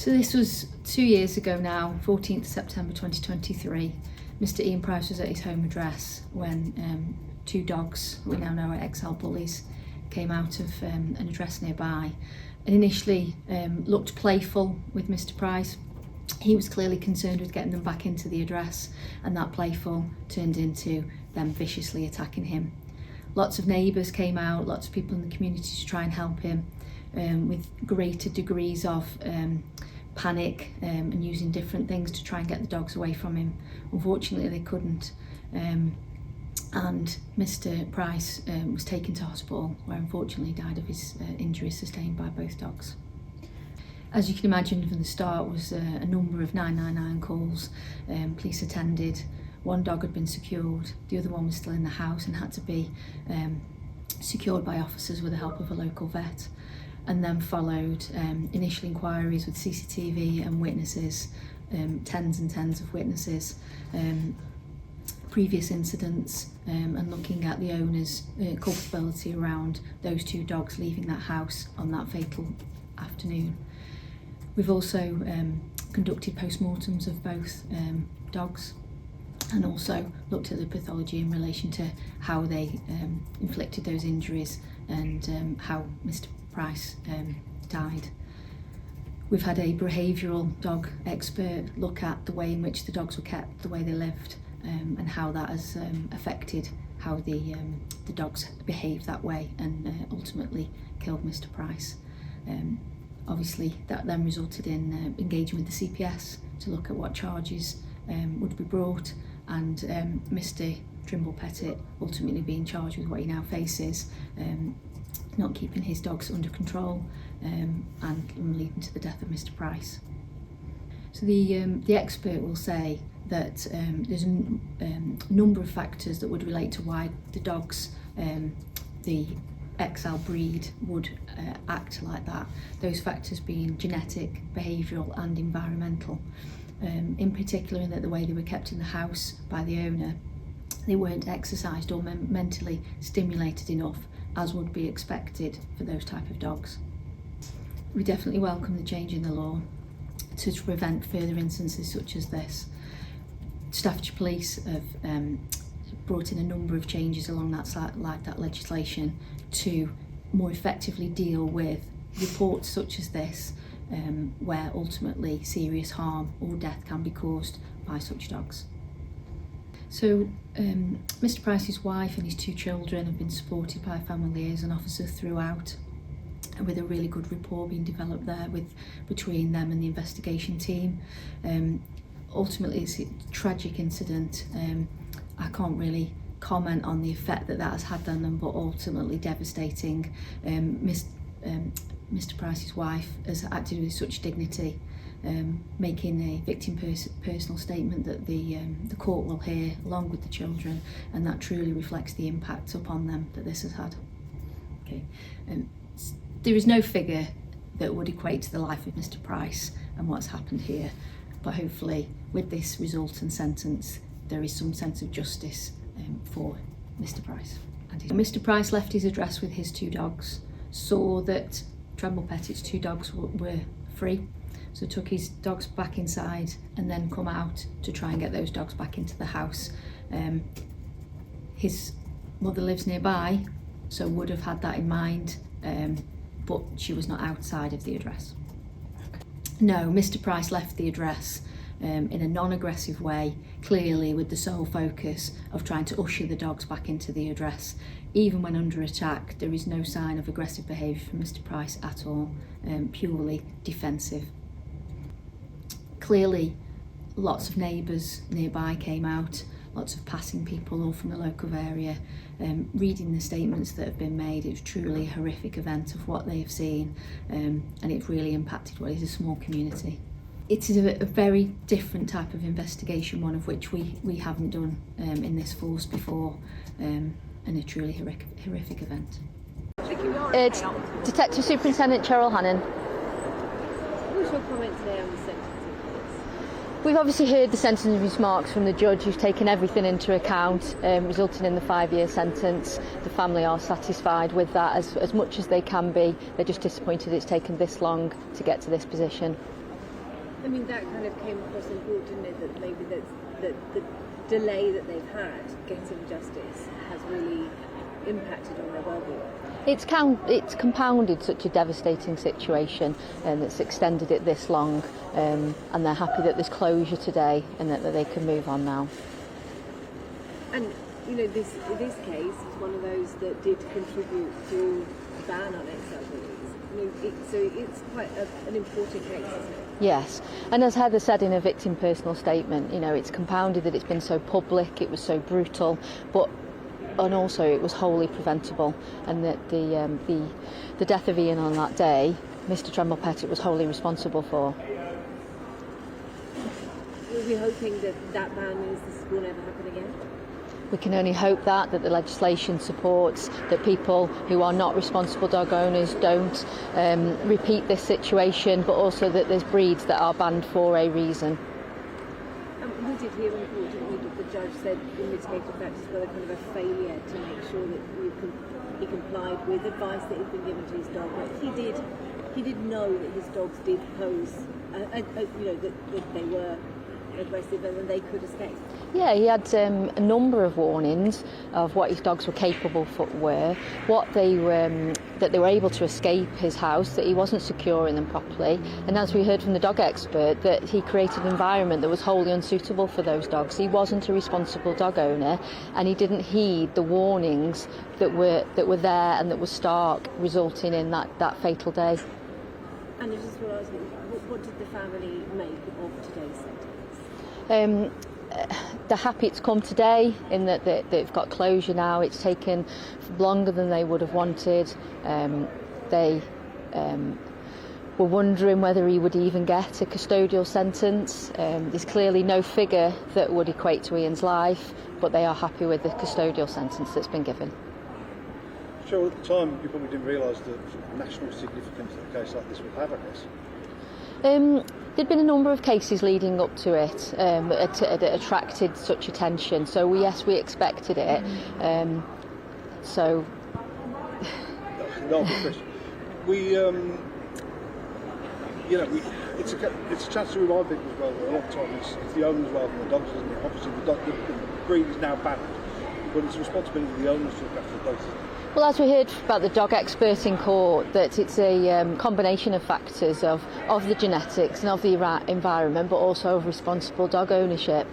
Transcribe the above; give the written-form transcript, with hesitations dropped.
So this was 2 years ago now, 14th September 2023. Mr. Ian Price was at his home address when two dogs, we now know are XL Bullies, came out of an address nearby and initially looked playful with Mr. Price. He was clearly concerned with getting them back into the address, and that playful turned into them viciously attacking him. Lots of neighbours came out, lots of people in the community to try and help him with greater degrees of panic and using different things to try and get the dogs away from him. Unfortunately they couldn't, and Mr. Price was taken to hospital, where unfortunately he died of his injuries sustained by both dogs. As you can imagine, from the start was a number of 999 calls. Police attended. One dog had been secured, the other one was still in the house and had to be secured by officers with the help of a local vet. And then followed initial inquiries with CCTV and witnesses, tens and tens of witnesses, previous incidents, and looking at the owner's culpability around those two dogs leaving that house on that fatal afternoon. We've also conducted post-mortems of both dogs, and also looked at the pathology in relation to how they inflicted those injuries and how Mr. Price died. We've had a behavioural dog expert look at the way in which the dogs were kept, the way they lived, and how that has affected how the dogs behaved that way and ultimately killed Mr. Price. Obviously that then resulted in engaging with the CPS to look at what charges would be brought, and Mr. Trimble-Pettitt ultimately being charged with what he now faces, not keeping his dogs under control and leading to the death of Mr. Price. So the expert will say that there's a number of factors that would relate to why the dogs, the XL breed, would act like that. Those factors being genetic, behavioural and environmental. In particular, in that the way they were kept in the house by the owner, they weren't exercised or mentally stimulated enough, as would be expected for those type of dogs. We definitely welcome the change in the law to prevent further instances such as this. Staffordshire Police have brought in a number of changes along that legislation to more effectively deal with reports such as this, where ultimately serious harm or death can be caused by such dogs. So Mr. Price's wife and his two children have been supported by a family liaison officer throughout, with a really good rapport being developed there between them and the investigation team. Ultimately it's a tragic incident. I can't really comment on the effect that has had on them, but ultimately devastating. Mr. Price's wife has acted with such dignity, making a victim personal statement that the court will hear along with the children, and that truly reflects the impact upon them that this has had. Okay. There is no figure that would equate to the life of Mr. Price and what's happened here, but hopefully with this resultant sentence there is some sense of justice for Mr. Price. Mr. Price left his address with his two dogs, saw that Trimble-Pettitt's two dogs were free, so took his dogs back inside and then come out to try and get those dogs back into the house. His mother lives nearby, so would have had that in mind, but she was not outside of the address. No, Mr. Price left the address in a non-aggressive way, clearly with the sole focus of trying to usher the dogs back into the address. Even when under attack, there is no sign of aggressive behaviour from Mr. Price at all, purely defensive. Clearly, lots of neighbours nearby came out, lots of passing people all from the local area. Reading the statements that have been made, it was truly a horrific event of what they have seen, and it really impacted what is a small community. It is a very different type of investigation, one of which we haven't done in this force before, and a truly horrific event. It's Detective Superintendent Cheryl Hannon. What's your comment today on the sentence? We've obviously heard the sentencing remarks from the judge, who's taken everything into account, resulting in the 5-year sentence. The family are satisfied with that as much as they can be. They're just disappointed it's taken this long to get to this position. I mean, that kind of came across in court, didn't it? That maybe that the delay that they've had getting justice has really impacted on their well-being. It's compounded such a devastating situation and that's extended it this long, and they're happy that there's closure today and that they can move on now. And you know, this case is one of those that did contribute to the ban on XL Bullies. I mean, so it's quite an important case, isn't it? Yes, and as Heather said in her victim personal statement, you know, it's compounded that it's been so public, it was so brutal, and also it was wholly preventable, and that the death of Ian on that day, Mr. Trimble-Pettitt was wholly responsible for. Are we hoping that ban will never happen again? We can only hope that the legislation supports that people who are not responsible dog owners don't repeat this situation, but also that there's breeds that are banned for a reason. We did hear in court, didn't we, that the judge said in mitigating factors were kind of a failure to make sure that he complied with advice that had been given to his dog. But he did know that his dogs did pose, you know, that they were aggressive and that they could escape. Yeah, he had a number of warnings of what his dogs were capable were, what they were, that they were able to escape his house, that he wasn't securing them properly, and as we heard from the dog expert, that he created an environment that was wholly unsuitable for those dogs. He wasn't a responsible dog owner, and he didn't heed the warnings that were there and that were stark, resulting in that fatal day. And I just want to ask you, what did the family make of today's sentence? They're happy it's come today, in that they've got closure now. It's taken longer than they would have wanted. They were wondering whether he would even get a custodial sentence. There's clearly no figure that would equate to Ian's life, but they are happy with the custodial sentence that's been given. Sure, at the time you probably didn't realise the national significance that a case like this would have, I guess. There'd been a number of cases leading up to it that attracted such attention. So we expected it. So. No, good question. It's a chance to remind people as well that a lot of times it's the owners rather than the dogs, isn't it? Obviously the breed is now banned, but it's the responsibility of the owners to look after the dogs. Well, as we heard about the dog expert in court, that it's a combination of factors of the genetics and of the environment, but also of responsible dog ownership.